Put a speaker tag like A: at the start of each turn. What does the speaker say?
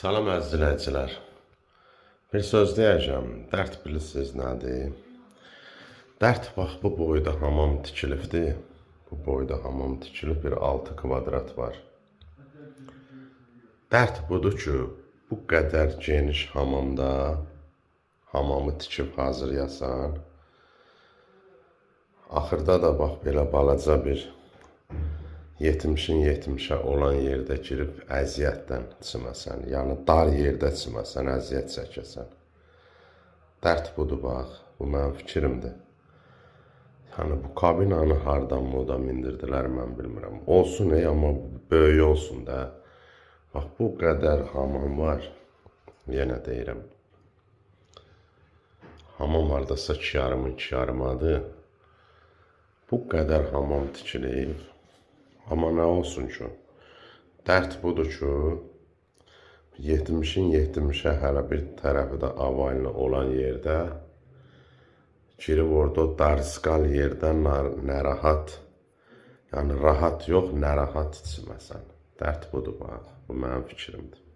A: Salam əziz dinləyicilər. Bir söz deyəcəm. Dərd bilirsiniz nədir? Dərd bax bu boyda hamam tikilibdir. Bu boyda hamam tikilib bir 6 kvadrat var. Dərd budur ki, bu qədər geniş hamamda hamamı tikib hazırlayasan. Axırda da bax belə balaca bir 70'ə olan yerdə girib əziyyətdən çiməsən, yəni dar yerdə çiməsən, əziyyət çəkəsən. Dərd budur bax, bu mənim fikrimdir. Yəni bu kabinanı hardan moda mindirdilər mən bilmirəm. Olsun amma böyük olsun da. Bax bu qədər hamam var, yenə deyirəm. Hamam hardasa 2,5-2,5-adır. Bu qədər hamam tikilib. Amma nə olsun ki, dərd budur ki, 70'ə hələ bir tərəfi də avallı olan yerdə girib orada o darısqal yerdən narahat, yəni rahat yox, narahat içməsən. Dərd budur bax, bu mənim fikrimdir.